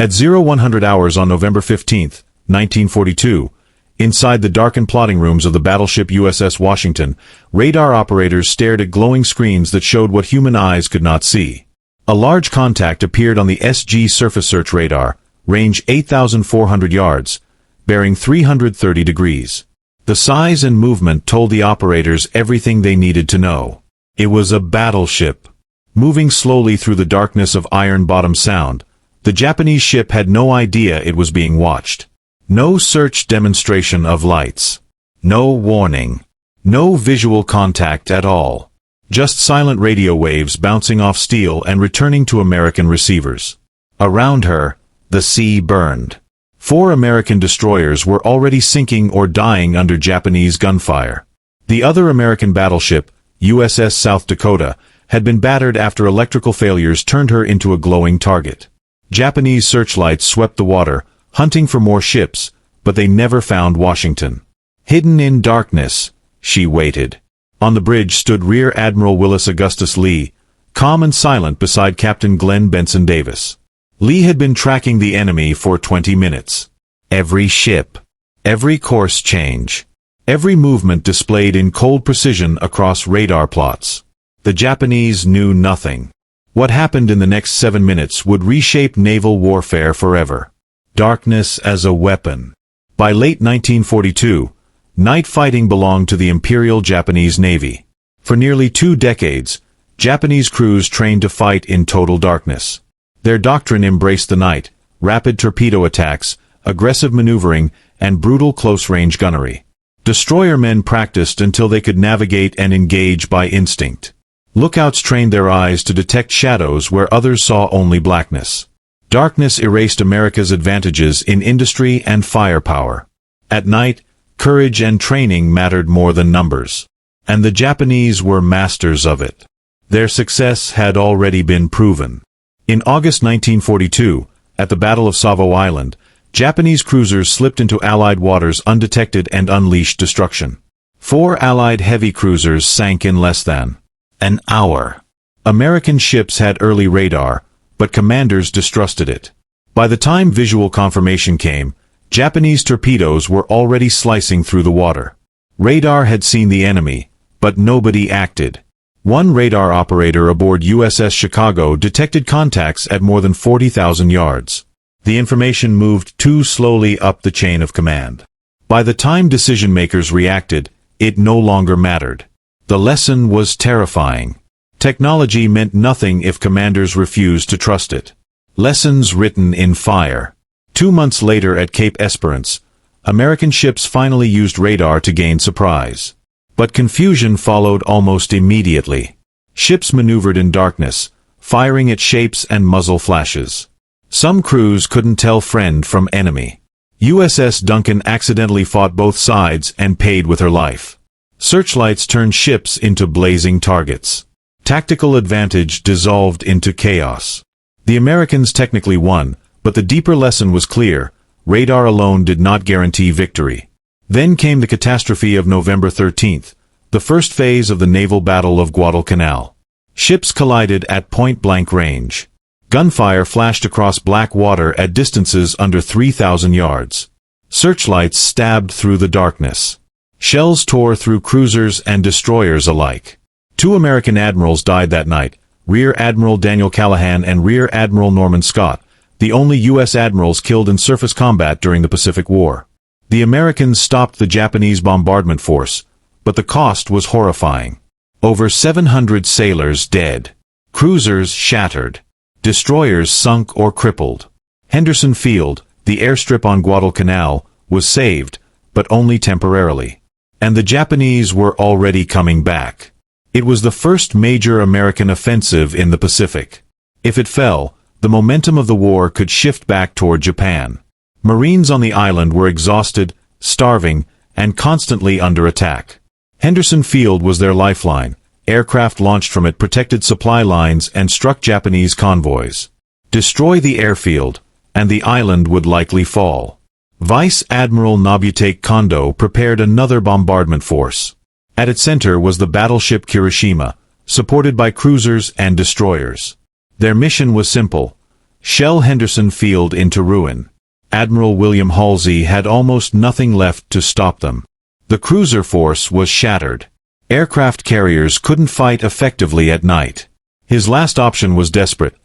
At 0100 hours on November 15, 1942, inside the darkened plotting rooms of the battleship USS Washington, radar operators stared at glowing screens that showed what human eyes could not see. A large contact appeared on the SG surface search radar, range 8,400 yards, bearing 330 degrees. The size and movement told the operators everything they needed to know. It was a battleship. Moving slowly through the darkness of Iron Bottom Sound, the Japanese ship had no idea it was being watched. No search demonstration of lights. No warning. No visual contact at all. Just silent radio waves bouncing off steel and returning to American receivers. Around her, the sea burned. 4 American destroyers were already sinking or dying under Japanese gunfire. The other American battleship, USS South Dakota, had been battered after electrical failures turned her into a glowing target. Japanese searchlights swept the water, hunting for more ships, but they never found Washington. Hidden in darkness, she waited. On the bridge stood Rear Admiral Willis Augustus Lee, calm and silent beside Captain Glenn Benson Davis. Lee had been tracking the enemy for 20 minutes. Every ship, every course change, every movement displayed in cold precision across radar plots. The Japanese knew nothing. What happened in the next 7 minutes would reshape naval warfare forever. Darkness as a weapon. By late 1942, night fighting belonged to the Imperial Japanese Navy. For nearly 2 decades, Japanese crews trained to fight in total darkness. Their doctrine embraced the night, rapid torpedo attacks, aggressive maneuvering, and brutal close-range gunnery. Destroyermen practiced until they could navigate and engage by instinct. Lookouts trained their eyes to detect shadows where others saw only blackness. Darkness erased America's advantages in industry and firepower. At night, courage and training mattered more than numbers. And the Japanese were masters of it. Their success had already been proven. In August 1942, at the Battle of Savo Island, Japanese cruisers slipped into Allied waters undetected and unleashed destruction. 4 Allied heavy cruisers sank in less than an hour. American ships had early radar, but commanders distrusted it. By the time visual confirmation came, Japanese torpedoes were already slicing through the water. Radar had seen the enemy, but nobody acted. One radar operator aboard USS Chicago detected contacts at more than 40,000 yards. The information moved too slowly up the chain of command. By the time decision-makers reacted, it no longer mattered. The lesson was terrifying. Technology meant nothing if commanders refused to trust it. Lessons written in fire. 2 months later at Cape Esperance, American ships finally used radar to gain surprise. But confusion followed almost immediately. Ships maneuvered in darkness, firing at shapes and muzzle flashes. Some crews couldn't tell friend from enemy. USS Duncan accidentally fought both sides and paid with her life. Searchlights turned ships into blazing targets. Tactical advantage dissolved into chaos. The Americans technically won, but the deeper lesson was clear: radar alone did not guarantee victory. Then came the catastrophe of November 13th, the first phase of the naval battle of Guadalcanal. Ships collided at point-blank range. Gunfire flashed across black water at distances under 3,000 yards. Searchlights stabbed through the darkness. Shells tore through cruisers and destroyers alike. 2 American admirals died that night, Rear Admiral Daniel Callahan and Rear Admiral Norman Scott, the only U.S. admirals killed in surface combat during the Pacific War. The Americans stopped the Japanese bombardment force, but the cost was horrifying. Over 700 sailors dead. Cruisers shattered. Destroyers sunk or crippled. Henderson Field, the airstrip on Guadalcanal, was saved, but only temporarily. And the Japanese were already coming back. It was the first major American offensive in the Pacific. If it fell, the momentum of the war could shift back toward Japan. Marines on the island were exhausted, starving, and constantly under attack. Henderson Field was their lifeline. Aircraft launched from it protected supply lines and struck Japanese convoys. Destroy the airfield, and the island would likely fall. Vice Admiral Nobutake Kondo prepared another bombardment force. At its center was the battleship Kirishima, supported by cruisers and destroyers. Their mission was simple: Shell Henderson Field into ruin. Admiral William Halsey had almost nothing left to stop them. The cruiser force was shattered. Aircraft carriers couldn't fight effectively at night. His last option was desperate.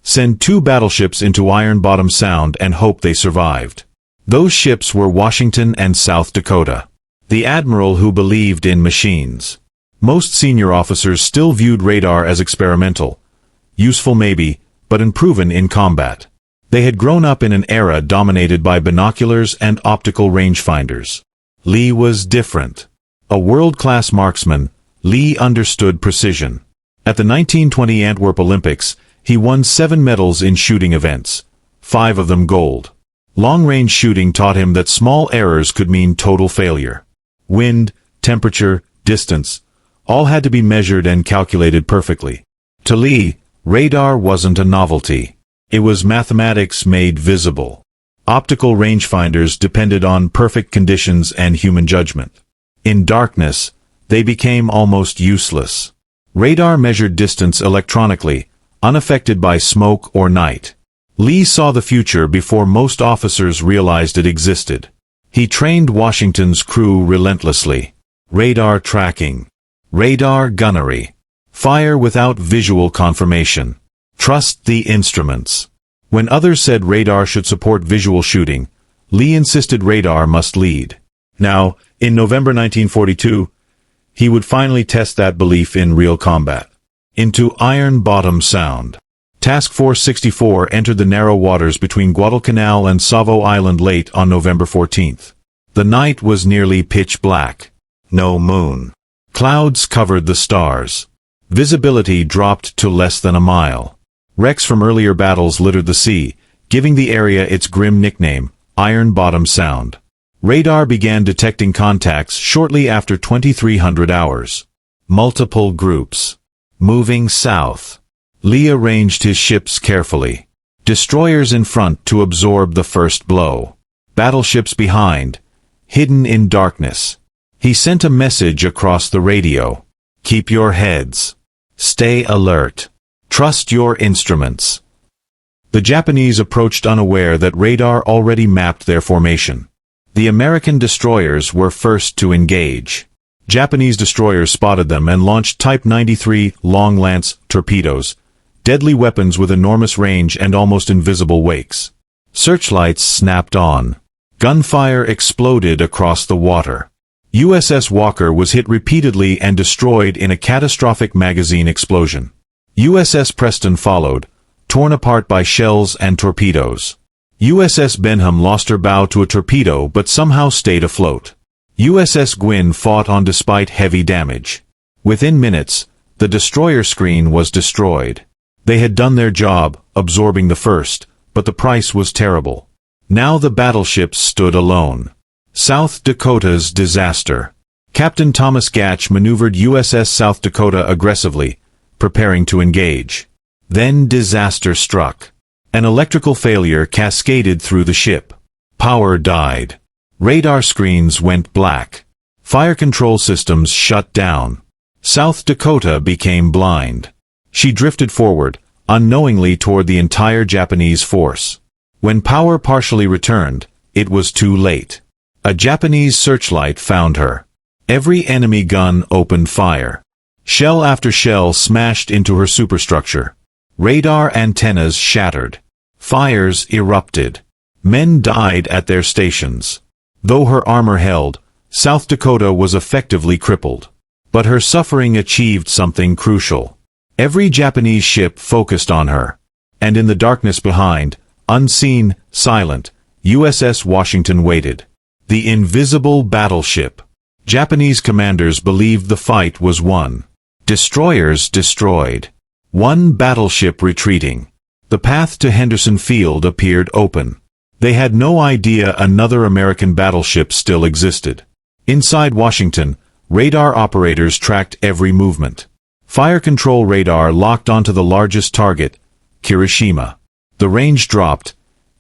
Send 2 battleships into Iron Bottom Sound and hope they survived. Those ships were Washington and South Dakota. The admiral who believed in machines. Most senior officers still viewed radar as experimental. Useful maybe, but unproven in combat. They had grown up in an era dominated by binoculars and optical rangefinders. Lee was different. A world-class marksman, Lee understood precision. At the 1920 Antwerp Olympics, he won 7 medals in shooting events, 5 of them gold. Long-range shooting taught him that small errors could mean total failure. Wind, temperature, distance, all had to be measured and calculated perfectly. To Lee, radar wasn't a novelty. It was mathematics made visible. Optical rangefinders depended on perfect conditions and human judgment. In darkness, they became almost useless. Radar measured distance electronically, unaffected by smoke or night. Lee saw the future before most officers realized it existed. He trained Washington's crew relentlessly. Radar tracking. Radar gunnery. Fire without visual confirmation. Trust the instruments. When others said radar should support visual shooting, Lee insisted radar must lead. Now, in November 1942, he would finally test that belief in real combat. Into Iron Bottom Sound. Task Force 64 entered the narrow waters between Guadalcanal and Savo Island late on November 14th. The night was nearly pitch black. No moon. Clouds covered the stars. Visibility dropped to less than a mile. Wrecks from earlier battles littered the sea, giving the area its grim nickname, Iron Bottom Sound. Radar began detecting contacts shortly after 2300 hours. Multiple groups. Moving south. Lee arranged his ships carefully. Destroyers in front to absorb the first blow. Battleships behind, hidden in darkness. He sent a message across the radio. Keep your heads. Stay alert. Trust your instruments. The Japanese approached unaware that radar already mapped their formation. The American destroyers were first to engage. Japanese destroyers spotted them and launched Type 93 Long Lance torpedoes, deadly weapons with enormous range and almost invisible wakes. Searchlights snapped on. Gunfire exploded across the water. USS Walker was hit repeatedly and destroyed in a catastrophic magazine explosion. USS Preston followed, torn apart by shells and torpedoes. USS Benham lost her bow to a torpedo but somehow stayed afloat. USS Gwynn fought on despite heavy damage. Within minutes, the destroyer screen was destroyed. They had done their job, absorbing the first, but the price was terrible. Now the battleships stood alone. South Dakota's disaster. Captain Thomas Gatch maneuvered USS South Dakota aggressively, preparing to engage. Then disaster struck. An electrical failure cascaded through the ship. Power died. Radar screens went black. Fire control systems shut down. South Dakota became blind. She drifted forward, unknowingly toward the entire Japanese force. When power partially returned, it was too late. A Japanese searchlight found her. Every enemy gun opened fire. Shell after shell smashed into her superstructure. Radar antennas shattered. Fires erupted. Men died at their stations. Though her armor held, South Dakota was effectively crippled. But her suffering achieved something crucial. Every Japanese ship focused on her. And in the darkness behind, unseen, silent, USS Washington waited. The invisible battleship. Japanese commanders believed the fight was won. Destroyers destroyed. One battleship retreating. The path to Henderson Field appeared open. They had no idea another American battleship still existed. Inside Washington, radar operators tracked every movement. Fire control radar locked onto the largest target, Hiroshima. The range dropped,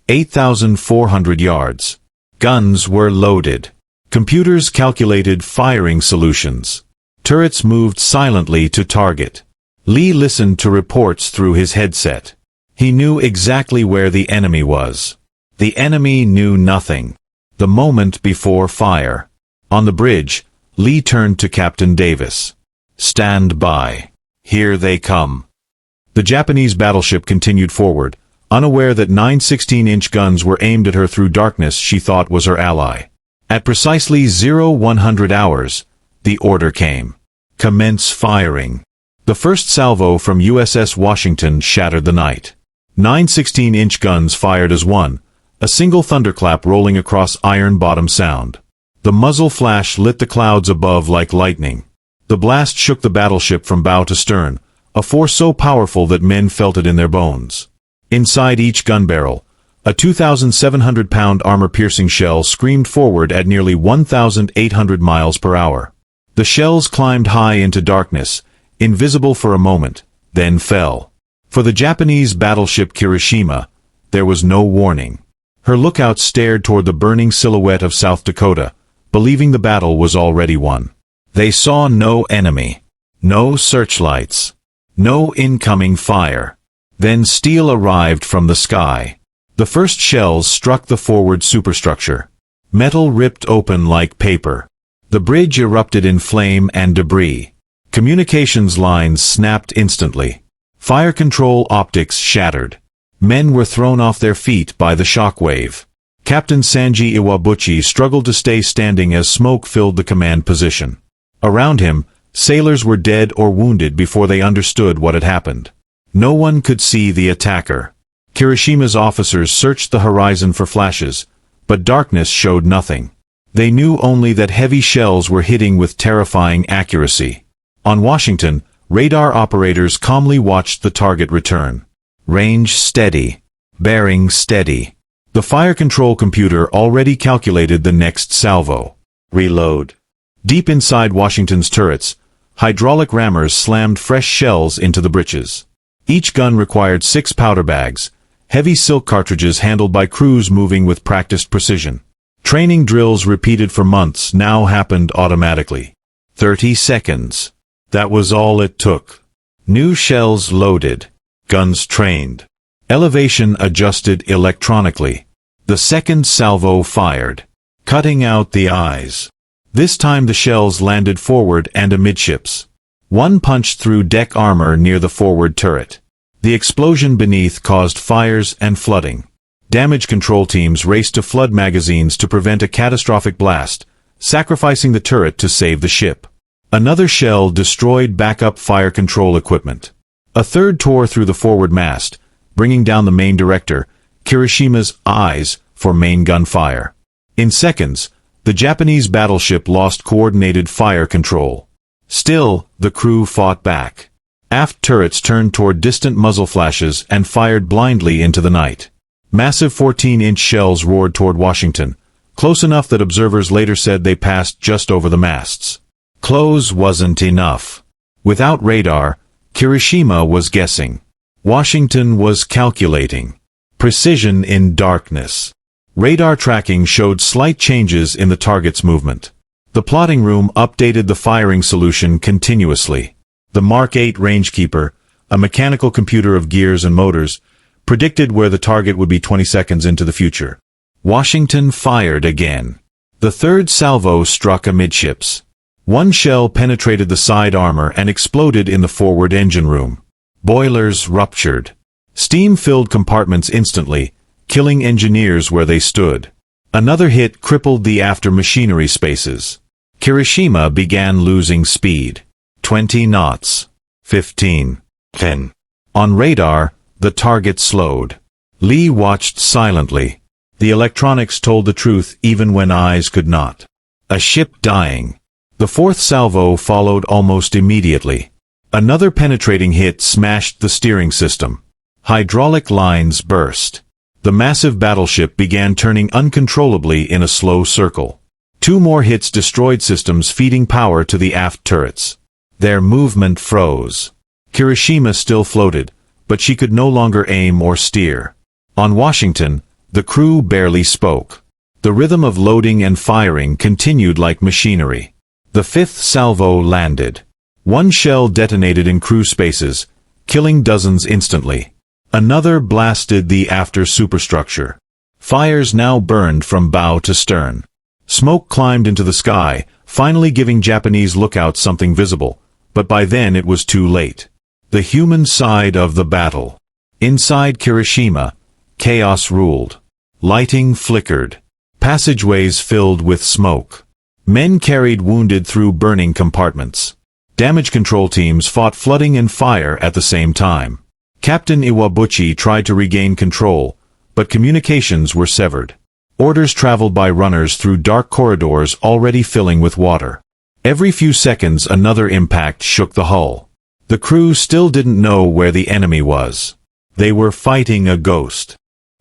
8,400 yards. Guns were loaded. Computers calculated firing solutions. Turrets moved silently to target. Lee listened to reports through his headset. He knew exactly where the enemy was. The enemy knew nothing. The moment before fire. On the bridge, Lee turned to Captain Davis. "Stand by. Here they come." The Japanese battleship continued forward, unaware that 9 16-inch guns were aimed at her through darkness she thought was her ally. At precisely 0100 hours, the order came. Commence firing. The first salvo from USS Washington shattered the night. 9 16-inch guns fired as one, a single thunderclap rolling across iron-bottom sound. The muzzle flash lit the clouds above like lightning. The blast shook the battleship from bow to stern, a force so powerful that men felt it in their bones. Inside each gun barrel, a 2,700-pound armor-piercing shell screamed forward at nearly 1,800 miles per hour. The shells climbed high into darkness, invisible for a moment, then fell. For the Japanese battleship Kirishima, there was no warning. Her lookouts stared toward the burning silhouette of South Dakota, believing the battle was already won. They saw no enemy, no searchlights, no incoming fire. Then steel arrived from the sky. The first shells struck the forward superstructure. Metal ripped open like paper. The bridge erupted in flame and debris. Communications lines snapped instantly. Fire control optics shattered. Men were thrown off their feet by the shockwave. Captain Sanji Iwabuchi struggled to stay standing as smoke filled the command position. Around him, sailors were dead or wounded before they understood what had happened. No one could see the attacker. Kirishima's officers searched the horizon for flashes, but darkness showed nothing. They knew only that heavy shells were hitting with terrifying accuracy. On Washington, radar operators calmly watched the target return. Range steady. Bearing steady. The fire control computer already calculated the next salvo. Reload. Deep inside Washington's turrets, hydraulic rammers slammed fresh shells into the breeches. Each gun required 6 powder bags, heavy silk cartridges handled by crews moving with practiced precision. Training drills repeated for months now happened automatically. 30 seconds. That was all it took. New shells loaded. Guns trained. Elevation adjusted electronically. The second salvo fired, cutting out the eyes. This time the shells landed forward and amidships. One punched through deck armor near the forward turret. The explosion beneath caused fires and flooding. Damage control teams raced to flood magazines to prevent a catastrophic blast, sacrificing the turret to save the ship. Another shell destroyed backup fire control equipment. A third tore through the forward mast, bringing down the main director, Kirishima's eyes, for main gun fire. In seconds, the Japanese battleship lost coordinated fire control. Still, the crew fought back. Aft turrets turned toward distant muzzle flashes and fired blindly into the night. Massive 14-inch shells roared toward Washington, close enough that observers later said they passed just over the masts. Close wasn't enough. Without radar, Kirishima was guessing. Washington was calculating. Precision in darkness. Radar tracking showed slight changes in the target's movement. The plotting room updated the firing solution continuously. The Mark 8 Rangekeeper, a mechanical computer of gears and motors, predicted where the target would be 20 seconds into the future. Washington fired again. The third salvo struck amidships. One shell penetrated the side armor and exploded in the forward engine room. Boilers ruptured. Steam filled compartments instantly, killing engineers where they stood. Another hit crippled the after machinery spaces. Kirishima began losing speed. 20 knots. 15. 10. On radar, the target slowed. Lee watched silently. The electronics told the truth even when eyes could not. A ship dying. The fourth salvo followed almost immediately. Another penetrating hit smashed the steering system. Hydraulic lines burst. The massive battleship began turning uncontrollably in a slow circle. 2 more hits destroyed systems feeding power to the aft turrets. Their movement froze. Kirishima still floated, but she could no longer aim or steer. On Washington, the crew barely spoke. The rhythm of loading and firing continued like machinery. The fifth salvo landed. One shell detonated in crew spaces, killing dozens instantly. Another blasted the after superstructure. Fires now burned from bow to stern. Smoke climbed into the sky, finally giving Japanese lookouts something visible, but by then it was too late. The human side of the battle. Inside Kirishima, chaos ruled. Lighting flickered. Passageways filled with smoke. Men carried wounded through burning compartments. Damage control teams fought flooding and fire at the same time. Captain Iwabuchi tried to regain control, but communications were severed. Orders traveled by runners through dark corridors already filling with water. Every few seconds another impact shook the hull. The crew still didn't know where the enemy was. They were fighting a ghost.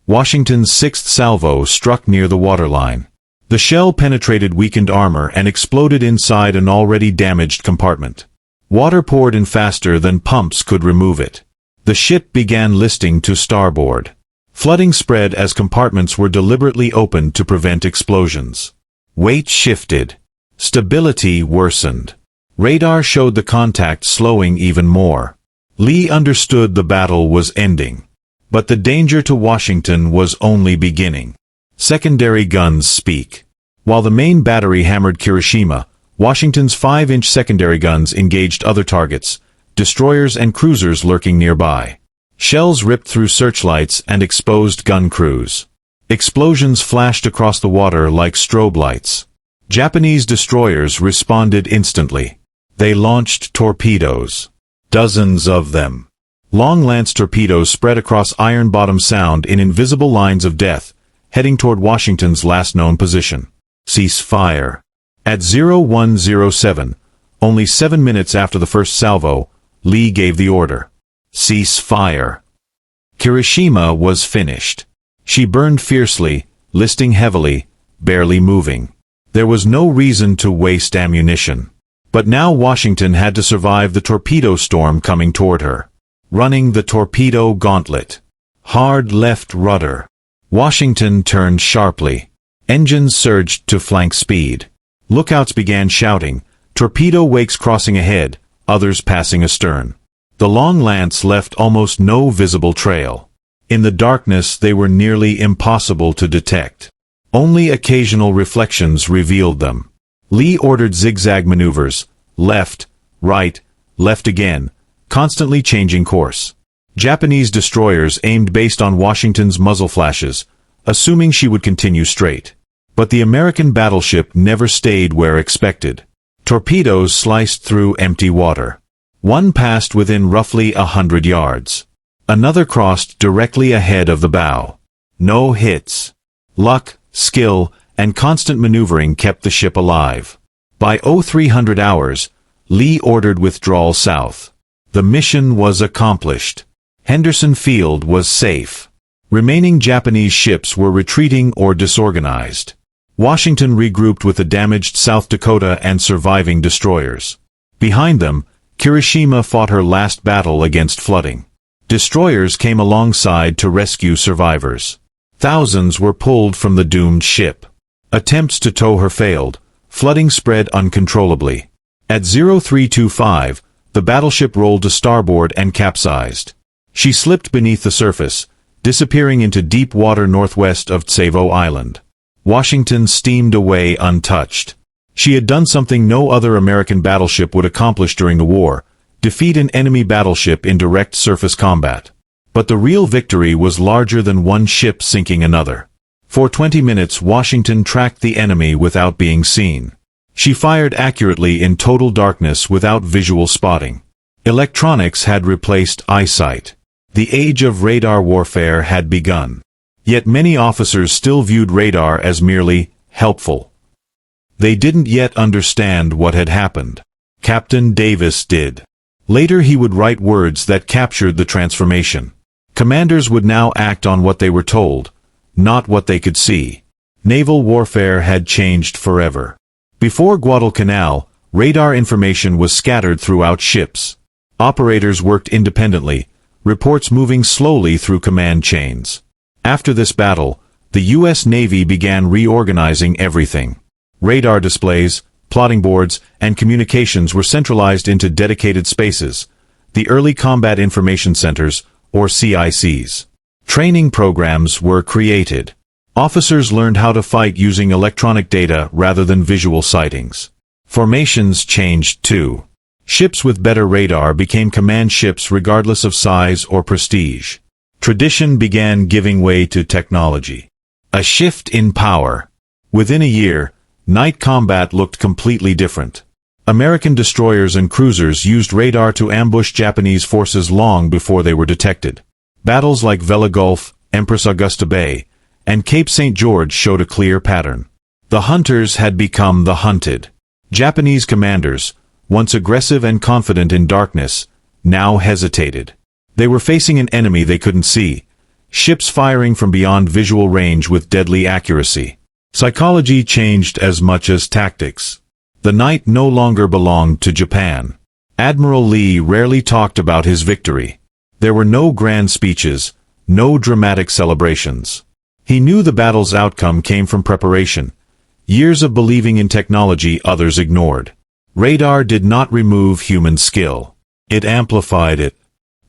Washington's sixth salvo struck near the waterline. The shell penetrated weakened armor and exploded inside an already damaged compartment. Water poured in faster than pumps could remove it. The ship began listing to starboard. Flooding spread as compartments were deliberately opened to prevent explosions. Weight shifted. Stability worsened. Radar showed the contact slowing even more. Lee understood the battle was ending. But the danger to Washington was only beginning. Secondary guns speak. While the main battery hammered Kirishima, Washington's 5-inch secondary guns engaged other targets, destroyers and cruisers lurking nearby. Shells ripped through searchlights and exposed gun crews. Explosions flashed across the water like strobe lights. Japanese destroyers responded instantly. They launched torpedoes. Dozens of them. Long-lance torpedoes spread across Iron Bottom Sound in invisible lines of death, heading toward Washington's last known position. Cease fire. At 0107, only 7 minutes after the first salvo, Lee gave the order. Cease fire. Kirishima was finished. She burned fiercely, listing heavily, barely moving. There was no reason to waste ammunition. But now Washington had to survive the torpedo storm coming toward her. Running the torpedo gauntlet. Hard left rudder. Washington turned sharply. Engines surged to flank speed. Lookouts began shouting, torpedo wakes crossing ahead, others passing astern. The long lance left almost no visible trail. In the darkness they were nearly impossible to detect. Only occasional reflections revealed them. Lee ordered zigzag maneuvers, left, right, left again, constantly changing course. Japanese destroyers aimed based on Washington's muzzle flashes, assuming she would continue straight. But the American battleship never stayed where expected. Torpedoes sliced through empty water. One passed within roughly 100 yards. Another crossed directly ahead of the bow. No hits. Luck, skill, and constant maneuvering kept the ship alive. By 0300 hours, Lee ordered withdrawal south. The mission was accomplished. Henderson Field was safe. Remaining Japanese ships were retreating or disorganized. Washington regrouped with the damaged South Dakota and surviving destroyers. Behind them, Kirishima fought her last battle against flooding. Destroyers came alongside to rescue survivors. Thousands were pulled from the doomed ship. Attempts to tow her failed. Flooding spread uncontrollably. At 0325, the battleship rolled to starboard and capsized. She slipped beneath the surface, disappearing into deep water northwest of Tsevo Island. Washington steamed away untouched. She had done something no other American battleship would accomplish during the war, defeat an enemy battleship in direct surface combat. But the real victory was larger than one ship sinking another. For 20 minutes Washington tracked the enemy without being seen. She fired accurately in total darkness without visual spotting. Electronics had replaced eyesight. The age of radar warfare had begun. Yet many officers still viewed radar as merely helpful. They didn't yet understand what had happened. Captain Davis did. Later he would write words that captured the transformation. Commanders would now act on what they were told, not what they could see. Naval warfare had changed forever. Before Guadalcanal, radar information was scattered throughout ships. Operators worked independently, reports moving slowly through command chains. After this battle, the U.S. Navy began reorganizing everything. Radar displays, plotting boards, and communications were centralized into dedicated spaces. The early combat information centers, or CICs. Training programs were created. Officers learned how to fight using electronic data rather than visual sightings. Formations changed too. Ships with better radar became command ships regardless of size or prestige. Tradition began giving way to technology. A shift in power. Within a year, night combat looked completely different. American destroyers and cruisers used radar to ambush Japanese forces long before they were detected. Battles like Vela Gulf, Empress Augusta Bay, and Cape St. George showed a clear pattern. The hunters had become the hunted. Japanese commanders, once aggressive and confident in darkness, now hesitated. They were facing an enemy they couldn't see, ships firing from beyond visual range with deadly accuracy. Psychology changed as much as tactics. The night no longer belonged to Japan. Admiral Lee rarely talked about his victory. There were no grand speeches, no dramatic celebrations. He knew the battle's outcome came from preparation, years of believing in technology others ignored. Radar did not remove human skill. It amplified it.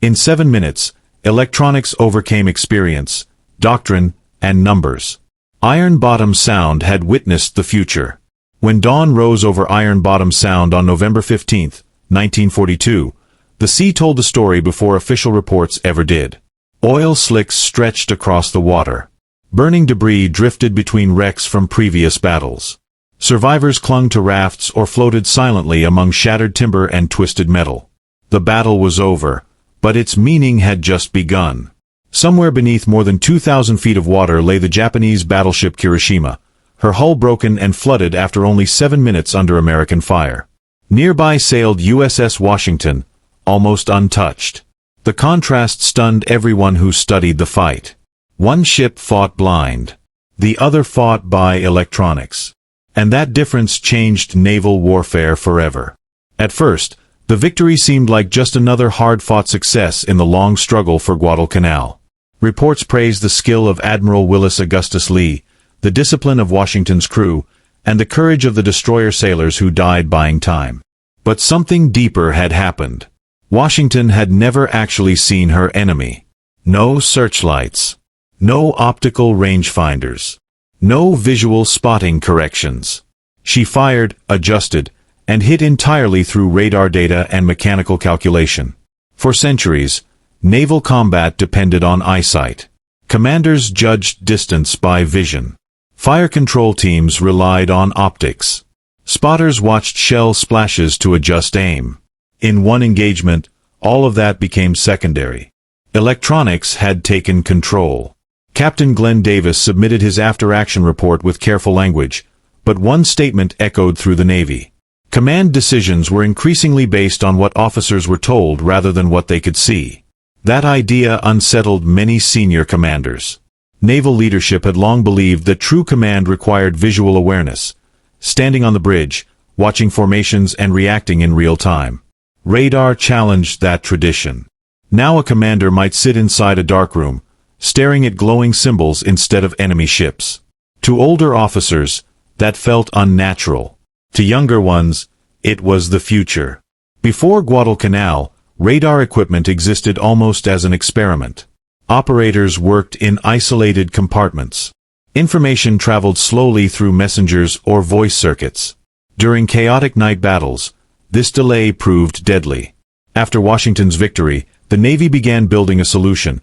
In 7 minutes, electronics overcame experience, doctrine, and numbers. Iron Bottom Sound had witnessed the future. When dawn rose over Iron Bottom Sound on November 15, 1942, the sea told the story before official reports ever did. Oil slicks stretched across the water. Burning debris drifted between wrecks from previous battles. Survivors clung to rafts or floated silently among shattered timber and twisted metal. The battle was over, but its meaning had just begun. Somewhere beneath more than 2,000 feet of water lay the Japanese battleship Kirishima, her hull broken and flooded after only 7 minutes under American fire. Nearby sailed USS Washington, almost untouched. The contrast stunned everyone who studied the fight. One ship fought blind. The other fought by electronics. And that difference changed naval warfare forever. At first, the victory seemed like just another hard-fought success in the long struggle for Guadalcanal. Reports praised the skill of Admiral Willis Augustus Lee, the discipline of Washington's crew, and the courage of the destroyer sailors who died buying time. But something deeper had happened. Washington had never actually seen her enemy. No searchlights. No optical rangefinders. No visual spotting corrections. She fired, adjusted, and hit entirely through radar data and mechanical calculation. For centuries, naval combat depended on eyesight. Commanders judged distance by vision. Fire control teams relied on optics. Spotters watched shell splashes to adjust aim. In one engagement, all of that became secondary. Electronics had taken control. Captain Glenn Davis submitted his after-action report with careful language, but one statement echoed through the Navy. Command decisions were increasingly based on what officers were told rather than what they could see. That idea unsettled many senior commanders. Naval leadership had long believed that true command required visual awareness, standing on the bridge, watching formations and reacting in real time. Radar challenged that tradition. Now a commander might sit inside a darkroom, staring at glowing symbols instead of enemy ships. To older officers, that felt unnatural. To younger ones, it was the future. Before Guadalcanal, radar equipment existed almost as an experiment. Operators worked in isolated compartments. Information traveled slowly through messengers or voice circuits. During chaotic night battles, this delay proved deadly. After Washington's victory, the Navy began building a solution,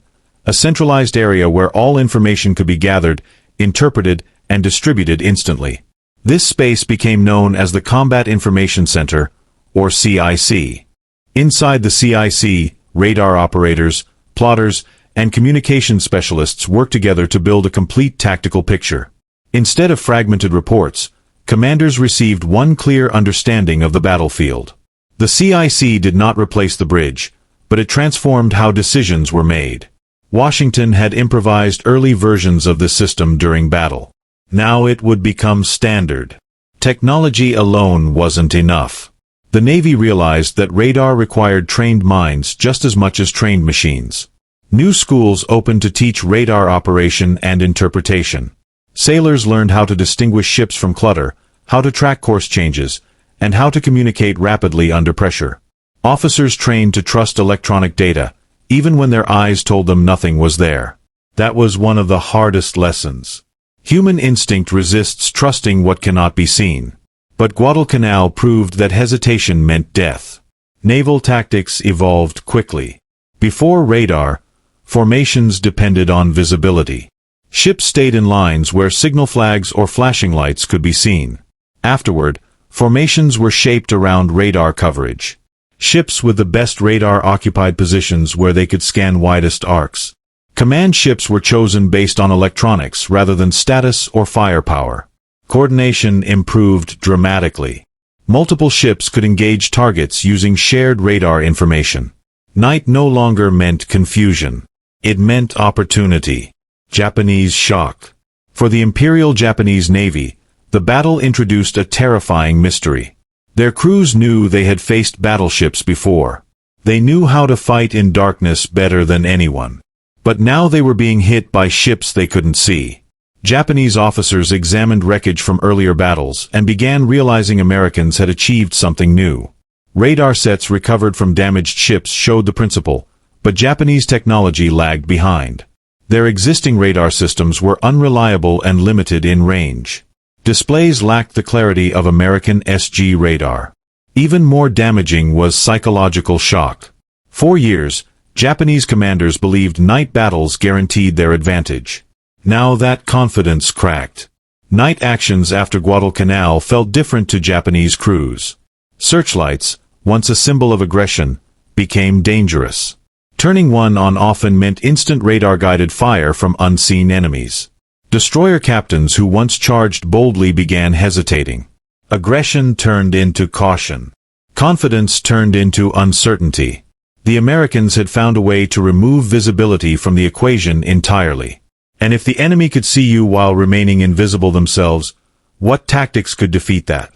a centralized area where all information could be gathered, interpreted, and distributed instantly. This space became known as the Combat Information Center, or CIC. Inside the CIC, radar operators, plotters, and communication specialists worked together to build a complete tactical picture. Instead of fragmented reports, commanders received one clear understanding of the battlefield. The CIC did not replace the bridge, but it transformed how decisions were made. Washington had improvised early versions of this system during battle. Now it would become standard. Technology alone wasn't enough. The Navy realized that radar required trained minds just as much as trained machines. New schools opened to teach radar operation and interpretation. Sailors learned how to distinguish ships from clutter, how to track course changes, and how to communicate rapidly under pressure. Officers trained to trust electronic data, even when their eyes told them nothing was there. That was one of the hardest lessons. Human instinct resists trusting what cannot be seen. But Guadalcanal proved that hesitation meant death. Naval tactics evolved quickly. Before radar, formations depended on visibility. Ships stayed in lines where signal flags or flashing lights could be seen. Afterward, formations were shaped around radar coverage. Ships with the best radar occupied positions where they could scan widest arcs. Command ships were chosen based on electronics rather than status or firepower. Coordination improved dramatically. Multiple ships could engage targets using shared radar information. Night no longer meant confusion. It meant opportunity. Japanese shock. For the Imperial Japanese Navy, the battle introduced a terrifying mystery. Their crews knew they had faced battleships before. They knew how to fight in darkness better than anyone. But now they were being hit by ships they couldn't see. Japanese officers examined wreckage from earlier battles and began realizing Americans had achieved something new. Radar sets recovered from damaged ships showed the principle, but Japanese technology lagged behind. Their existing radar systems were unreliable and limited in range. Displays lacked the clarity of American SG radar. Even more damaging was psychological shock. For years, Japanese commanders believed night battles guaranteed their advantage. Now that confidence cracked. Night actions after Guadalcanal felt different to Japanese crews. Searchlights, once a symbol of aggression, became dangerous. Turning one on often meant instant radar-guided fire from unseen enemies. Destroyer captains who once charged boldly began hesitating. Aggression turned into caution. Confidence turned into uncertainty. The Americans had found a way to remove visibility from the equation entirely. And if the enemy could see you while remaining invisible themselves, what tactics could defeat that?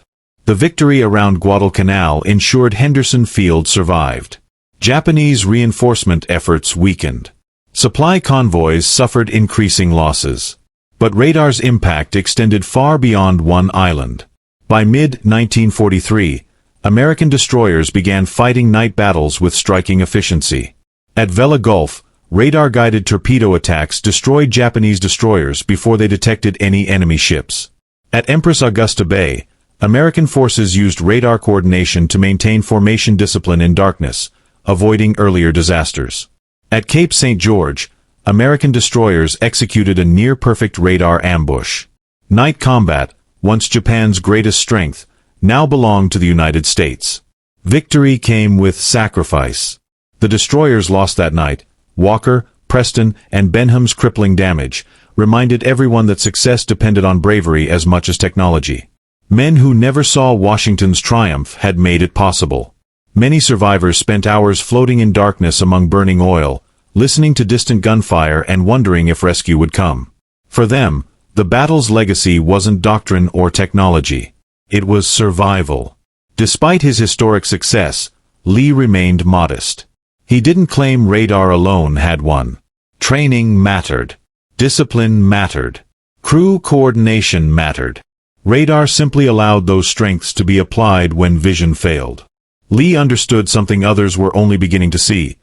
The victory around Guadalcanal ensured Henderson Field survived. Japanese reinforcement efforts weakened. Supply convoys suffered increasing losses. But radar's impact extended far beyond one island. By mid-1943, American destroyers began fighting night battles with striking efficiency. At Vela Gulf, radar-guided torpedo attacks destroyed Japanese destroyers before they detected any enemy ships. At Empress Augusta Bay, American forces used radar coordination to maintain formation discipline in darkness, avoiding earlier disasters. At Cape St. George, American destroyers executed a near-perfect radar ambush. Night combat, once Japan's greatest strength, now belonged to the United States. Victory came with sacrifice. The destroyers lost that night. Walker, Preston, and Benham's crippling damage reminded everyone that success depended on bravery as much as technology. Men who never saw Washington's triumph had made it possible. Many survivors spent hours floating in darkness among burning oil, listening to distant gunfire and wondering if rescue would come. For them, the battle's legacy wasn't doctrine or technology. It was survival. Despite his historic success, Lee remained modest. He didn't claim radar alone had won. Training mattered. Discipline mattered. Crew coordination mattered. Radar simply allowed those strengths to be applied when vision failed. Lee understood something others were only beginning to see.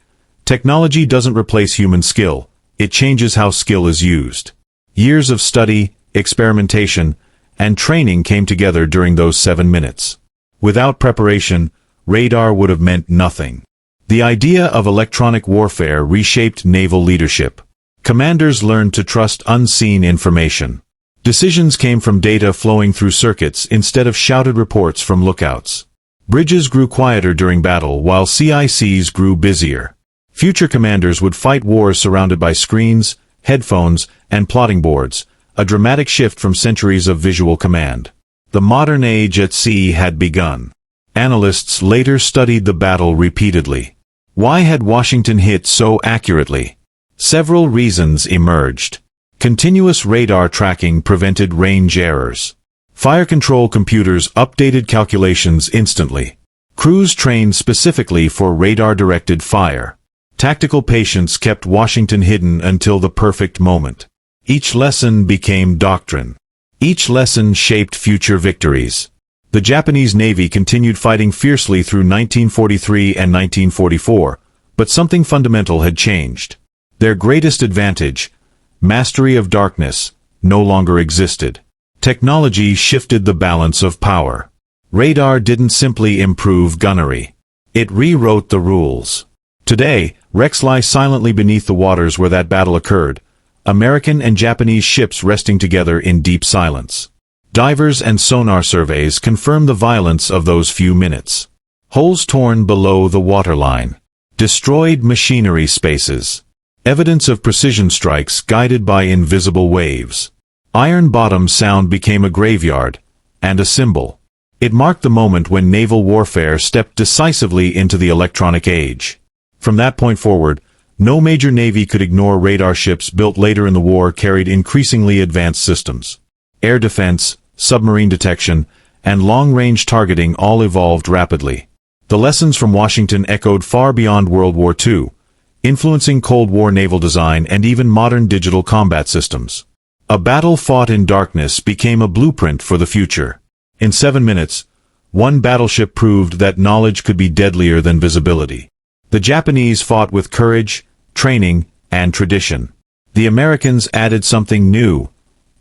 Technology doesn't replace human skill. It changes how skill is used. Years of study, experimentation, and training came together during those 7 minutes. Without preparation, radar would have meant nothing. The idea of electronic warfare reshaped naval leadership. Commanders learned to trust unseen information. Decisions came from data flowing through circuits instead of shouted reports from lookouts. Bridges grew quieter during battle while CICs grew busier. Future commanders would fight wars surrounded by screens, headphones, and plotting boards, a dramatic shift from centuries of visual command. The modern age at sea had begun. Analysts later studied the battle repeatedly. Why had Washington hit so accurately? Several reasons emerged. Continuous radar tracking prevented range errors. Fire control computers updated calculations instantly. Crews trained specifically for radar-directed fire. Tactical patience kept Washington hidden until the perfect moment. Each lesson became doctrine. Each lesson shaped future victories. The Japanese Navy continued fighting fiercely through 1943 and 1944, But something fundamental had changed. Their greatest advantage, mastery of darkness, no longer existed. Technology shifted the balance of power. Radar didn't simply improve gunnery. It rewrote the rules. Today, wrecks lie silently beneath the waters where that battle occurred, American and Japanese ships resting together in deep silence. Divers and sonar surveys confirm the violence of those few minutes. Holes torn below the waterline. Destroyed machinery spaces. Evidence of precision strikes guided by invisible waves. Iron Bottom Sound became a graveyard, and a symbol. It marked the moment when naval warfare stepped decisively into the electronic age. From that point forward, no major navy could ignore radar. Ships built later in the war carried increasingly advanced systems. Air defense, submarine detection, and long-range targeting all evolved rapidly. The lessons from Washington echoed far beyond World War II, influencing Cold War naval design and even modern digital combat systems. A battle fought in darkness became a blueprint for the future. In 7 minutes, one battleship proved that knowledge could be deadlier than visibility. The Japanese fought with courage, training, and tradition. The Americans added something new,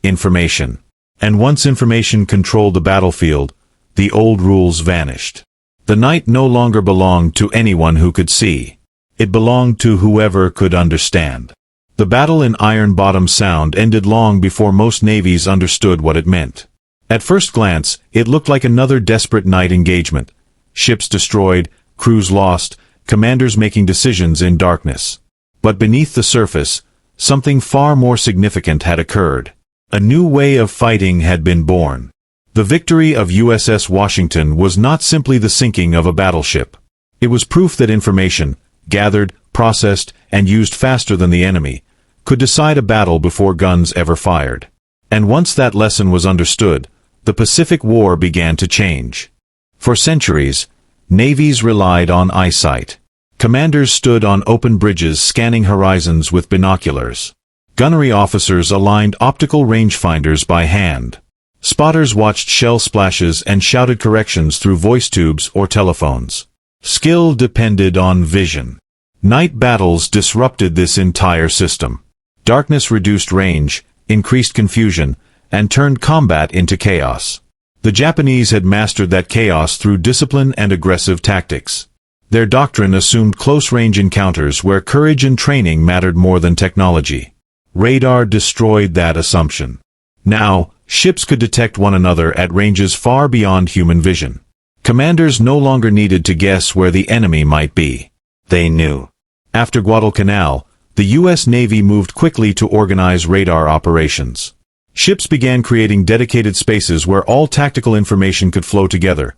information. And once information controlled the battlefield, the old rules vanished. The night no longer belonged to anyone who could see. It belonged to whoever could understand. The battle in Iron Bottom Sound ended long before most navies understood what it meant. At first glance, it looked like another desperate night engagement. Ships destroyed, crews lost, commanders making decisions in darkness. But beneath the surface, something far more significant had occurred. A new way of fighting had been born. The victory of USS Washington was not simply the sinking of a battleship. It was proof that information, gathered, processed, and used faster than the enemy, could decide a battle before guns ever fired. And once that lesson was understood, the Pacific War began to change. For centuries, navies relied on eyesight. Commanders stood on open bridges scanning horizons with binoculars. Gunnery officers aligned optical rangefinders by hand. Spotters watched shell splashes and shouted corrections through voice tubes or telephones. Skill depended on vision. Night battles disrupted this entire system. Darkness reduced range, increased confusion, and turned combat into chaos. The Japanese had mastered that chaos through discipline and aggressive tactics. Their doctrine assumed close-range encounters where courage and training mattered more than technology. Radar destroyed that assumption. Now, ships could detect one another at ranges far beyond human vision. Commanders no longer needed to guess where the enemy might be. They knew. After Guadalcanal, the U.S. Navy moved quickly to organize radar operations. Ships began creating dedicated spaces where all tactical information could flow together.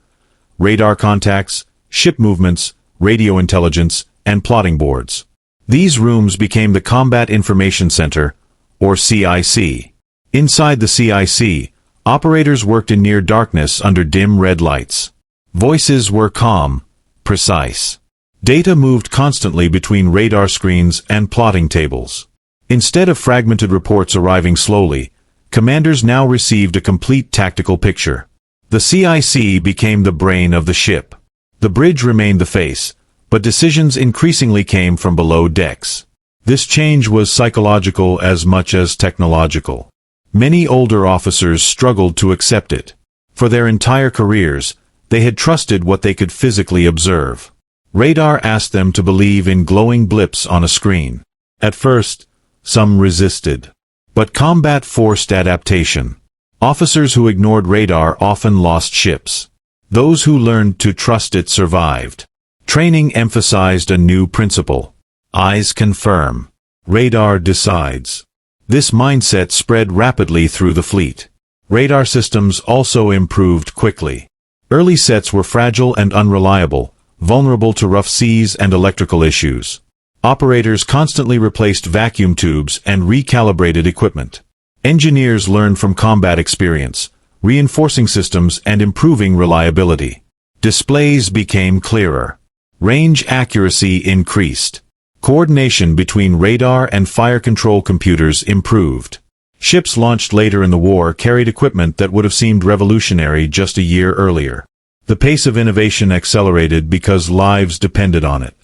Radar contacts, ship movements, radio intelligence, and plotting boards. These rooms became the Combat Information Center, or CIC. Inside the CIC, operators worked in near darkness under dim red lights. Voices were calm, precise. Data moved constantly between radar screens and plotting tables. Instead of fragmented reports arriving slowly, commanders now received a complete tactical picture. The CIC became the brain of the ship. The bridge remained the face, but decisions increasingly came from below decks. This change was psychological as much as technological. Many older officers struggled to accept it. For their entire careers, they had trusted what they could physically observe. Radar asked them to believe in glowing blips on a screen. At first, some resisted. But combat forced adaptation. Officers who ignored radar often lost ships. Those who learned to trust it survived. Training emphasized a new principle. Eyes confirm. Radar decides. This mindset spread rapidly through the fleet. Radar systems also improved quickly. Early sets were fragile and unreliable, vulnerable to rough seas and electrical issues. Operators constantly replaced vacuum tubes and recalibrated equipment. Engineers learned from combat experience, reinforcing systems and improving reliability. Displays became clearer. Range accuracy increased. Coordination between radar and fire control computers improved. Ships launched later in the war carried equipment that would have seemed revolutionary just a year earlier. The pace of innovation accelerated because lives depended on it.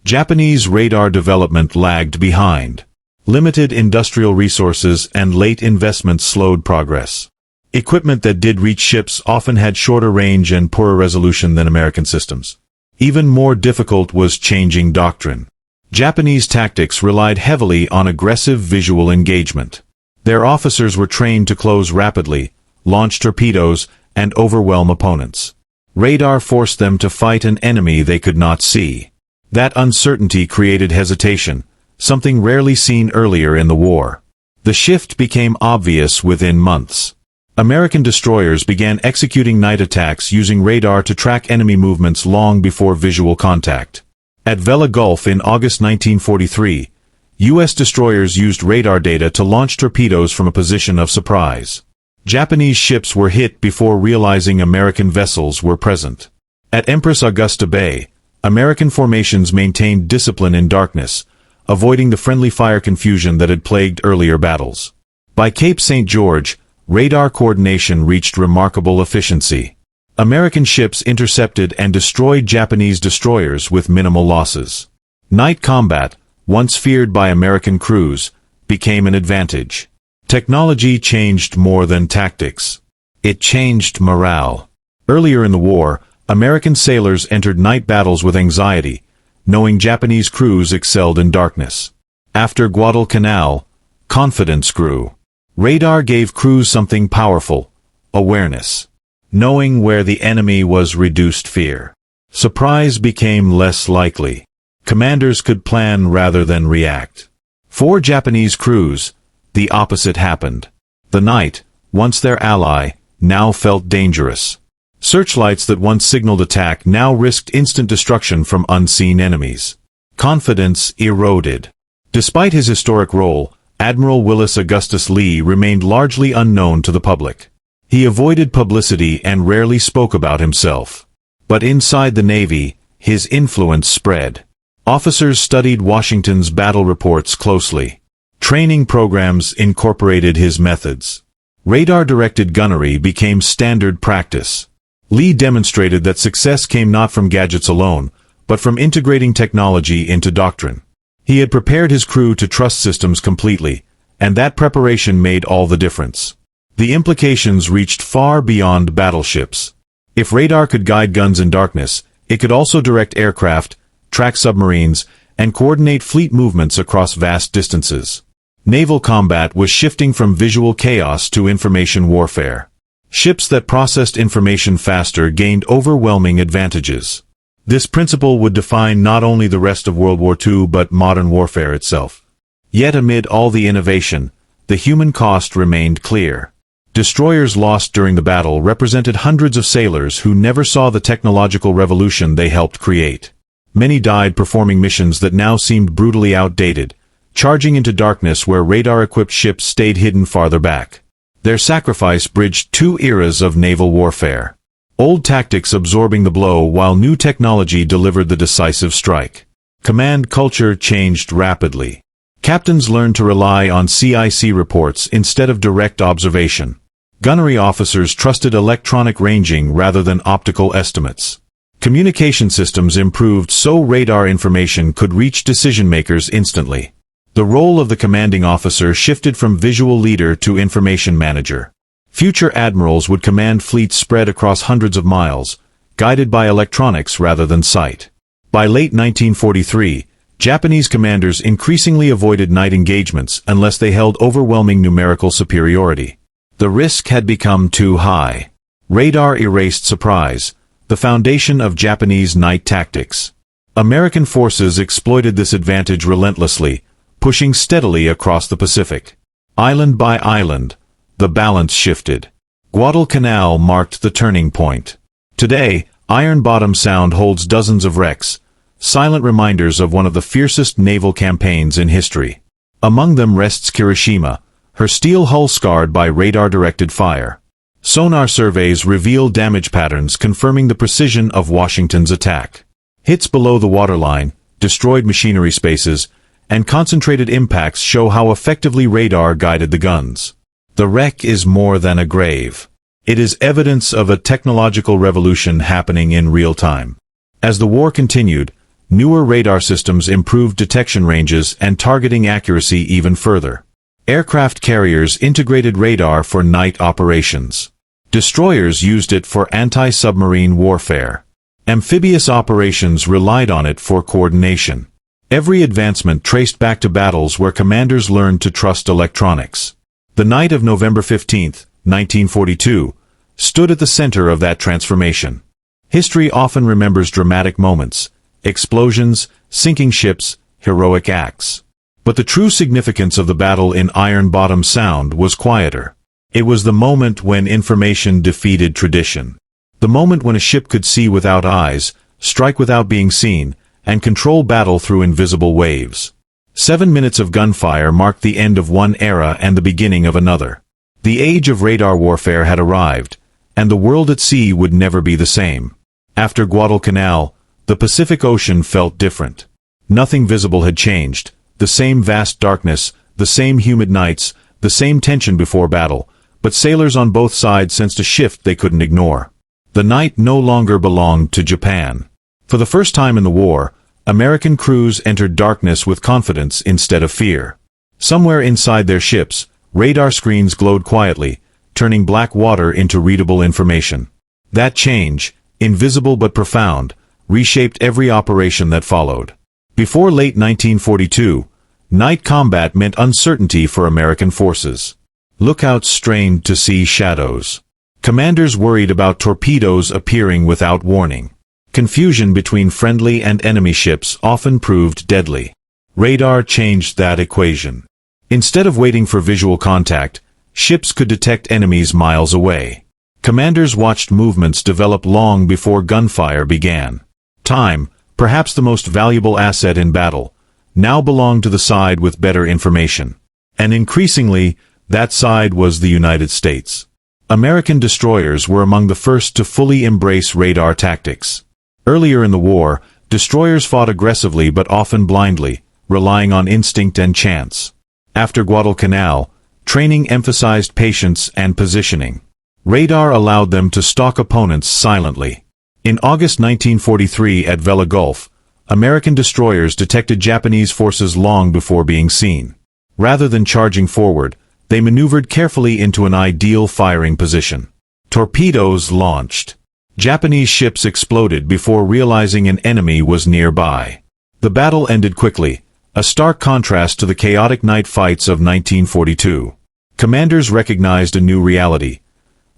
Japanese radar development lagged behind. Limited industrial resources and late investments slowed progress. Equipment that did reach ships often had shorter range and poorer resolution than American systems. Even more difficult was changing doctrine. Japanese tactics relied heavily on aggressive visual engagement. Their officers were trained to close rapidly, launch torpedoes, and overwhelm opponents. Radar forced them to fight an enemy they could not see. That uncertainty created hesitation, something rarely seen earlier in the war. The shift became obvious within months. American destroyers began executing night attacks using radar to track enemy movements long before visual contact. At Vela Gulf in August 1943, U.S. destroyers used radar data to launch torpedoes from a position of surprise. Japanese ships were hit before realizing American vessels were present. At Empress Augusta Bay, American formations maintained discipline in darkness, avoiding the friendly fire confusion that had plagued earlier battles. By Cape St. George, radar coordination reached remarkable efficiency. American ships intercepted and destroyed Japanese destroyers with minimal losses. Night combat, once feared by American crews, became an advantage. Technology changed more than tactics. It changed morale. Earlier in the war, American sailors entered night battles with anxiety, knowing Japanese crews excelled in darkness. After Guadalcanal, confidence grew. Radar gave crews something powerful: awareness. Knowing where the enemy was reduced fear. Surprise became less likely. Commanders could plan rather than react. For Japanese crews, the opposite happened. The night, once their ally, now felt dangerous. Searchlights that once signaled attack now risked instant destruction from unseen enemies. Confidence eroded. Despite his historic role, Admiral Willis Augustus Lee remained largely unknown to the public. He avoided publicity and rarely spoke about himself. But inside the Navy, his influence spread. Officers studied Washington's battle reports closely. Training programs incorporated his methods. Radar-directed gunnery became standard practice. Lee demonstrated that success came not from gadgets alone, but from integrating technology into doctrine. He had prepared his crew to trust systems completely, and that preparation made all the difference. The implications reached far beyond battleships. If radar could guide guns in darkness, it could also direct aircraft, track submarines, and coordinate fleet movements across vast distances. Naval combat was shifting from visual chaos to information warfare. Ships that processed information faster gained overwhelming advantages. This principle would define not only the rest of World War II but modern warfare itself. Yet amid all the innovation, the human cost remained clear. Destroyers lost during the battle represented hundreds of sailors who never saw the technological revolution they helped create. Many died performing missions that now seemed brutally outdated, charging into darkness where radar-equipped ships stayed hidden farther back. Their sacrifice bridged two eras of naval warfare. Old tactics absorbing the blow while new technology delivered the decisive strike. Command culture changed rapidly. Captains learned to rely on CIC reports instead of direct observation. Gunnery officers trusted electronic ranging rather than optical estimates. Communication systems improved so radar information could reach decision-makers instantly. The role of the commanding officer shifted from visual leader to information manager. Future admirals would command fleets spread across hundreds of miles, guided by electronics rather than sight. By late 1943, Japanese commanders increasingly avoided night engagements unless they held overwhelming numerical superiority. The risk had become too high. Radar erased surprise, the foundation of Japanese night tactics. American forces exploited this advantage relentlessly, pushing steadily across the Pacific. Island by island, the balance shifted. Guadalcanal marked the turning point. Today, Iron Bottom Sound holds dozens of wrecks, silent reminders of one of the fiercest naval campaigns in history. Among them rests Kirishima, her steel hull scarred by radar-directed fire. Sonar surveys reveal damage patterns confirming the precision of Washington's attack. Hits below the waterline, destroyed machinery spaces, and concentrated impacts show how effectively radar guided the guns. The wreck is more than a grave. It is evidence of a technological revolution happening in real time. As the war continued, Newer radar systems improved detection ranges and targeting accuracy even further. Aircraft carriers integrated radar for night operations. Destroyers used it for anti-submarine warfare. Amphibious operations relied on it for coordination. Every advancement traced back to battles where commanders learned to trust electronics. The night of November 15, 1942, stood at the center of that transformation. History often remembers dramatic moments, explosions, sinking ships, heroic acts. But the true significance of the battle in Iron Bottom Sound was quieter. It was the moment when information defeated tradition. The moment when a ship could see without eyes, strike without being seen, and control battle through invisible waves. 7 minutes of gunfire marked the end of one era and the beginning of another. The age of radar warfare had arrived, and the world at sea would never be the same. After Guadalcanal, the Pacific Ocean felt different. Nothing visible had changed. The same vast darkness, the same humid nights, the same tension before battle, but sailors on both sides sensed a shift they couldn't ignore. The night no longer belonged to Japan. For the first time in the war, American crews entered darkness with confidence instead of fear. Somewhere inside their ships, radar screens glowed quietly, turning black water into readable information. That change, invisible but profound, reshaped every operation that followed. Before late 1942, night combat meant uncertainty for American forces. Lookouts strained to see shadows. Commanders worried about torpedoes appearing without warning. Confusion between friendly and enemy ships often proved deadly. Radar changed that equation. Instead of waiting for visual contact, ships could detect enemies miles away. Commanders watched movements develop long before gunfire began. Time, perhaps the most valuable asset in battle, now belonged to the side with better information. And increasingly, that side was the United States. American destroyers were among the first to fully embrace radar tactics. Earlier in the war, destroyers fought aggressively but often blindly, relying on instinct and chance. After Guadalcanal, training emphasized patience and positioning. Radar allowed them to stalk opponents silently. In August 1943 at Vela Gulf, American destroyers detected Japanese forces long before being seen. Rather than charging forward, they maneuvered carefully into an ideal firing position. Torpedoes launched. Japanese ships exploded before realizing an enemy was nearby. The battle ended quickly, a stark contrast to the chaotic night fights of 1942. Commanders recognized a new reality.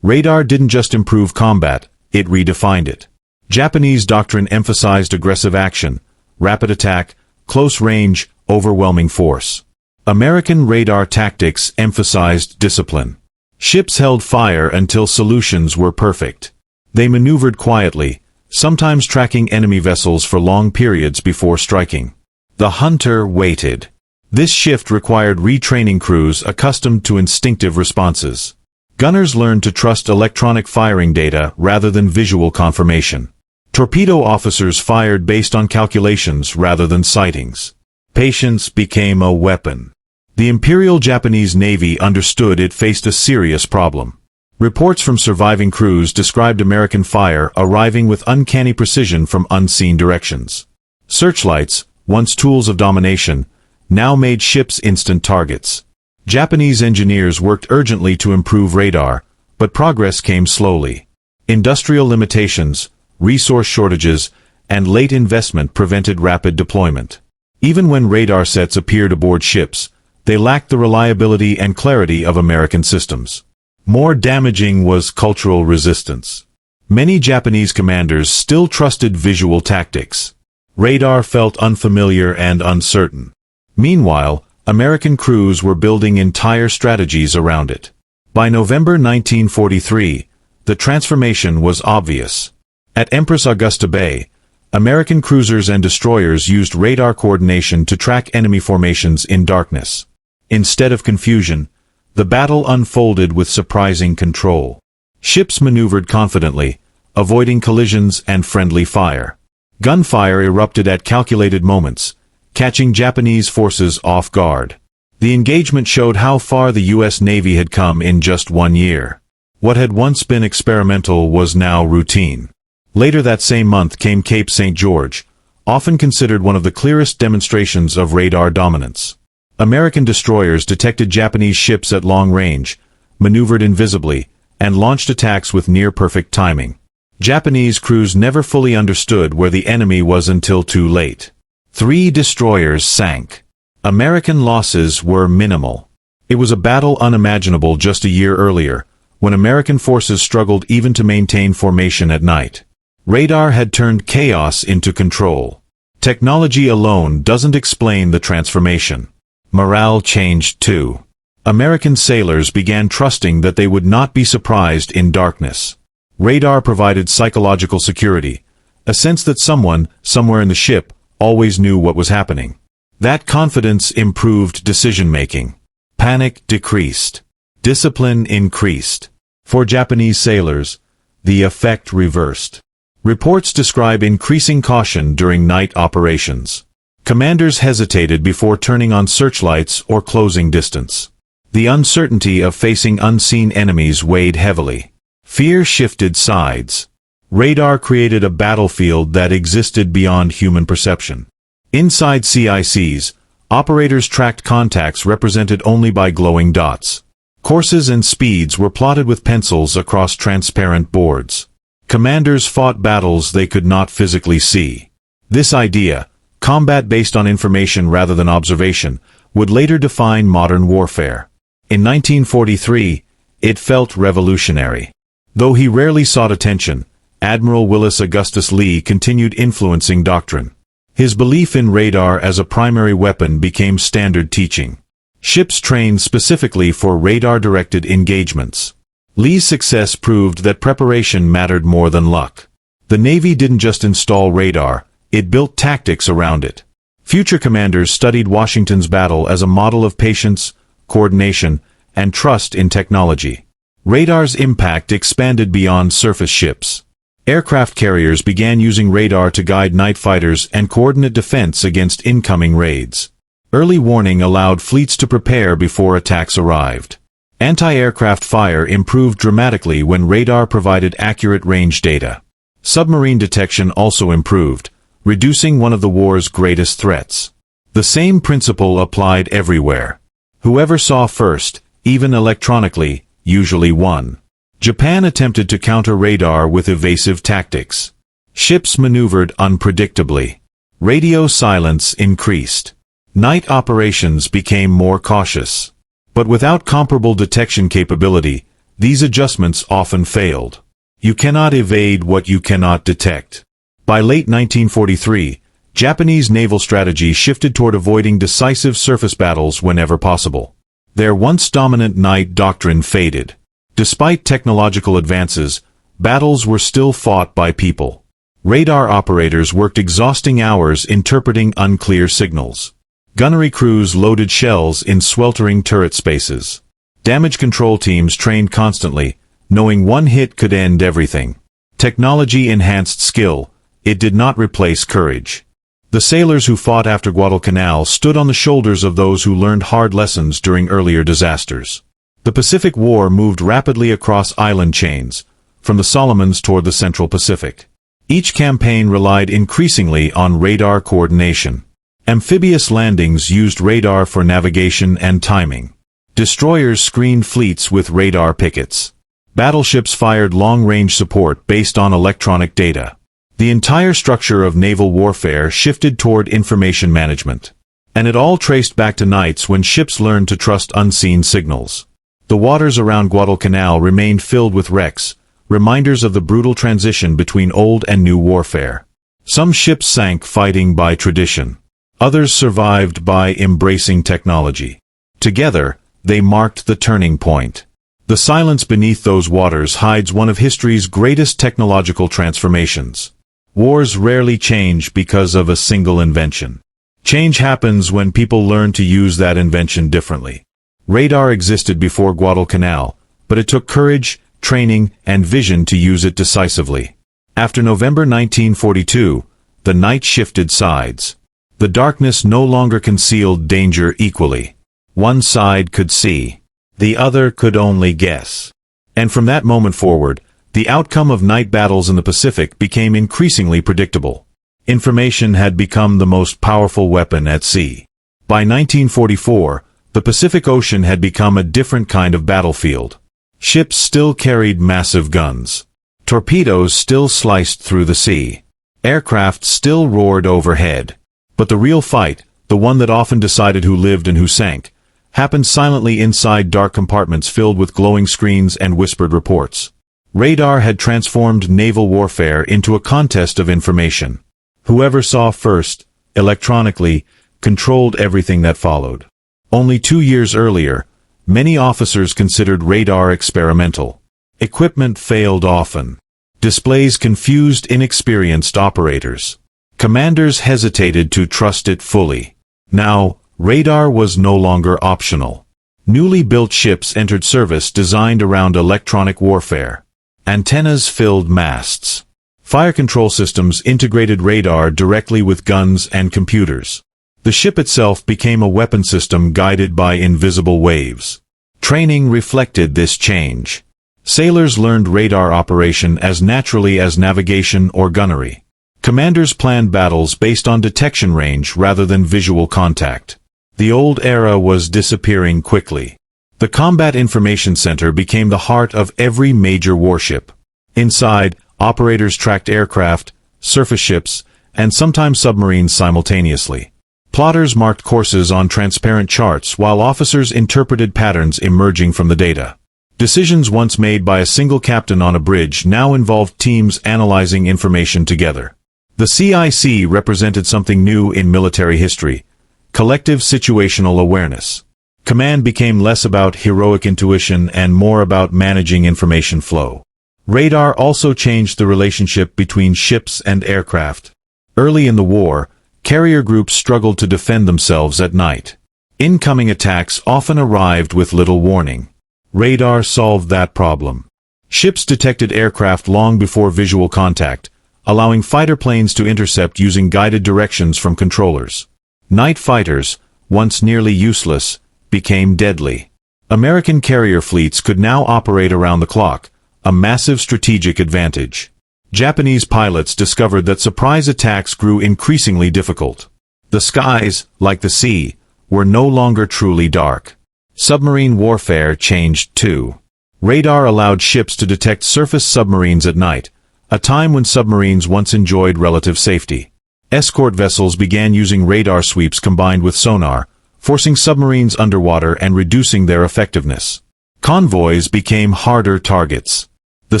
Radar didn't just improve combat, it redefined it. Japanese doctrine emphasized aggressive action, rapid attack, close range, overwhelming force. American radar tactics emphasized discipline. Ships held fire until solutions were perfect. They maneuvered quietly, sometimes tracking enemy vessels for long periods before striking. The hunter waited. This shift required retraining crews accustomed to instinctive responses. Gunners learned to trust electronic firing data rather than visual confirmation. Torpedo officers fired based on calculations rather than sightings. Patience became a weapon. The Imperial Japanese Navy understood it faced a serious problem. Reports from surviving crews described American fire arriving with uncanny precision from unseen directions. Searchlights, once tools of domination, now made ships instant targets. Japanese engineers worked urgently to improve radar, but progress came slowly. Industrial limitations, resource shortages, and late investment prevented rapid deployment. Even when radar sets appeared aboard ships, they lacked the reliability and clarity of American systems. More damaging was cultural resistance. Many Japanese commanders still trusted visual tactics. Radar felt unfamiliar and uncertain. Meanwhile, American crews were building entire strategies around it. By November 1943, the transformation was obvious. At Empress Augusta Bay, American cruisers and destroyers used radar coordination to track enemy formations in darkness. Instead of confusion, the battle unfolded with surprising control. Ships maneuvered confidently, avoiding collisions and friendly fire. Gunfire erupted at calculated moments, catching Japanese forces off guard. The engagement showed how far the U.S. Navy had come in just 1 year. What had once been experimental was now routine. Later that same month came Cape St. George, often considered one of the clearest demonstrations of radar dominance. American destroyers detected Japanese ships at long range, maneuvered invisibly, and launched attacks with near-perfect timing. Japanese crews never fully understood where the enemy was until too late. 3 destroyers sank. American losses were minimal. It was a battle unimaginable just a year earlier, when American forces struggled even to maintain formation at night. Radar had turned chaos into control. Technology alone doesn't explain the transformation. Morale changed too. American sailors began trusting that they would not be surprised in darkness. Radar provided psychological security, a sense that someone, somewhere in the ship, always knew what was happening. That confidence improved decision-making. Panic decreased. Discipline increased. For Japanese sailors, the effect reversed. Reports describe increasing caution during night operations. Commanders hesitated before turning on searchlights or closing distance. The uncertainty of facing unseen enemies weighed heavily. Fear shifted sides. Radar created a battlefield that existed beyond human perception. Inside CICs, operators tracked contacts represented only by glowing dots. Courses and speeds were plotted with pencils across transparent boards. Commanders fought battles they could not physically see. This idea, combat based on information rather than observation, would later define modern warfare. In 1943, it felt revolutionary. Though he rarely sought attention, Admiral Willis Augustus Lee continued influencing doctrine. His belief in radar as a primary weapon became standard teaching. Ships trained specifically for radar-directed engagements. Lee's success proved that preparation mattered more than luck. The Navy didn't just install radar, it built tactics around it. Future commanders studied Washington's battle as a model of patience, coordination, and trust in technology. Radar's impact expanded beyond surface ships. Aircraft carriers began using radar to guide night fighters and coordinate defense against incoming raids. Early warning allowed fleets to prepare before attacks arrived. Anti-aircraft fire improved dramatically when radar provided accurate range data. Submarine detection also improved, reducing one of the war's greatest threats. The same principle applied everywhere. Whoever saw first, even electronically, usually won. Japan attempted to counter radar with evasive tactics. Ships maneuvered unpredictably. Radio silence increased. Night operations became more cautious. But without comparable detection capability, these adjustments often failed. You cannot evade what you cannot detect. By late 1943, Japanese naval strategy shifted toward avoiding decisive surface battles whenever possible. Their once dominant night doctrine faded. Despite technological advances, battles were still fought by people. Radar operators worked exhausting hours interpreting unclear signals. Gunnery crews loaded shells in sweltering turret spaces. Damage control teams trained constantly, knowing one hit could end everything. Technology enhanced skill, it did not replace courage. The sailors who fought after Guadalcanal stood on the shoulders of those who learned hard lessons during earlier disasters. The Pacific War moved rapidly across island chains, from the Solomons toward the Central Pacific. Each campaign relied increasingly on radar coordination. Amphibious landings used radar for navigation and timing. Destroyers screened fleets with radar pickets. Battleships fired long-range support based on electronic data. The entire structure of naval warfare shifted toward information management. And it all traced back to nights when ships learned to trust unseen signals. The waters around Guadalcanal remained filled with wrecks, reminders of the brutal transition between old and new warfare. Some ships sank fighting by tradition. Others survived by embracing technology. Together, they marked the turning point. The silence beneath those waters hides one of history's greatest technological transformations. Wars rarely change because of a single invention. Change happens when people learn to use that invention differently. Radar existed before Guadalcanal, but it took courage, training, and vision to use it decisively. After November 1942, the night shifted sides. The darkness no longer concealed danger equally. One side could see. The other could only guess. And from that moment forward, the outcome of night battles in the Pacific became increasingly predictable. Information had become the most powerful weapon at sea. By 1944, the Pacific Ocean had become a different kind of battlefield. Ships still carried massive guns. Torpedoes still sliced through the sea. Aircraft still roared overhead. But the real fight, the one that often decided who lived and who sank, happened silently inside dark compartments filled with glowing screens and whispered reports. Radar had transformed naval warfare into a contest of information. Whoever saw first, electronically, controlled everything that followed. Only 2 years earlier, many officers considered radar experimental. Equipment failed often. Displays confused inexperienced operators. Commanders hesitated to trust it fully. Now, radar was no longer optional. Newly built ships entered service designed around electronic warfare. Antennas filled masts. Fire control systems integrated radar directly with guns and computers. The ship itself became a weapon system guided by invisible waves. Training reflected this change. Sailors learned radar operation as naturally as navigation or gunnery. Commanders planned battles based on detection range rather than visual contact. The old era was disappearing quickly. The Combat Information Center became the heart of every major warship. Inside, operators tracked aircraft, surface ships, and sometimes submarines simultaneously. Plotters marked courses on transparent charts while officers interpreted patterns emerging from the data. Decisions once made by a single captain on a bridge now involved teams analyzing information together. The CIC represented something new in military history: collective situational awareness. Command became less about heroic intuition and more about managing information flow. Radar also changed the relationship between ships and aircraft. Early in the war, carrier groups struggled to defend themselves at night. Incoming attacks often arrived with little warning. Radar solved that problem. Ships detected aircraft long before visual contact, allowing fighter planes to intercept using guided directions from controllers. Night fighters, once nearly useless, became deadly. American carrier fleets could now operate around the clock, a massive strategic advantage. Japanese pilots discovered that surprise attacks grew increasingly difficult. The skies, like the sea, were no longer truly dark. Submarine warfare changed too. Radar allowed ships to detect surface submarines at night, a time when submarines once enjoyed relative safety. Escort vessels began using radar sweeps combined with sonar, forcing submarines underwater and reducing their effectiveness. Convoys became harder targets. The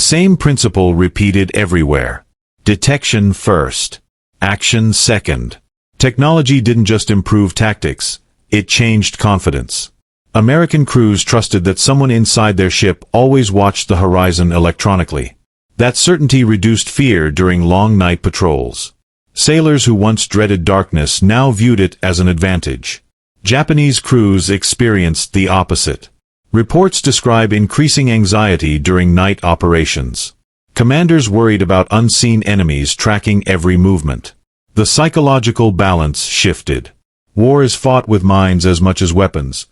same principle repeated everywhere. Detection first. Action second. Technology didn't just improve tactics, it changed confidence. American crews trusted that someone inside their ship always watched the horizon electronically. That certainty reduced fear during long night patrols. Sailors who once dreaded darkness now viewed it as an advantage. Japanese crews experienced the opposite. Reports describe increasing anxiety during night operations. Commanders worried about unseen enemies tracking every movement. The psychological balance shifted. War is fought with minds as much as weapons,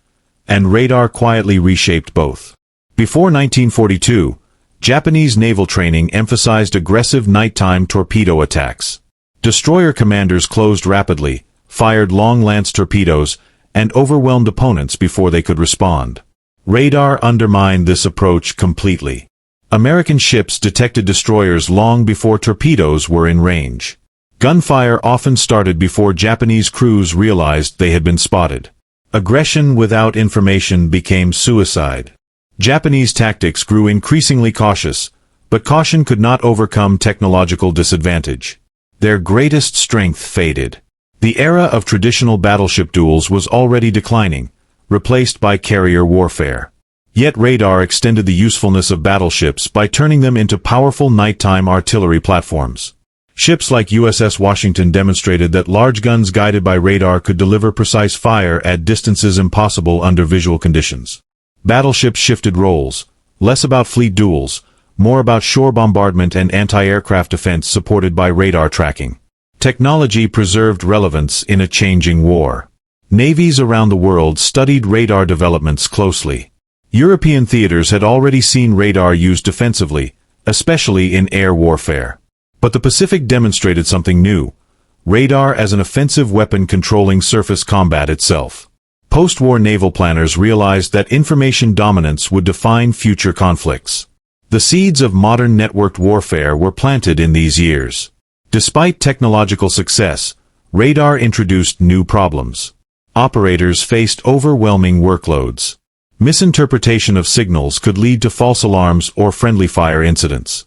and radar quietly reshaped both. Before 1942, Japanese naval training emphasized aggressive nighttime torpedo attacks. Destroyer commanders closed rapidly, fired long lance torpedoes, and overwhelmed opponents before they could respond. Radar undermined this approach completely. American ships detected destroyers long before torpedoes were in range. Gunfire often started before Japanese crews realized they had been spotted. Aggression without information became suicide. Japanese tactics grew increasingly cautious, but caution could not overcome technological disadvantage. Their greatest strength faded. The era of traditional battleship duels was already declining, replaced by carrier warfare. Yet radar extended the usefulness of battleships by turning them into powerful nighttime artillery platforms. Ships like USS Washington demonstrated that large guns guided by radar could deliver precise fire at distances impossible under visual conditions. Battleships shifted roles, less about fleet duels, more about shore bombardment and anti-aircraft defense supported by radar tracking. Technology preserved relevance in a changing war. Navies around the world studied radar developments closely. European theaters had already seen radar used defensively, especially in air warfare. But the Pacific demonstrated something new: radar as an offensive weapon controlling surface combat itself. Post-war naval planners realized that information dominance would define future conflicts. The seeds of modern networked warfare were planted in these years. Despite technological success, radar introduced new problems. Operators faced overwhelming workloads. Misinterpretation of signals could lead to false alarms or friendly fire incidents.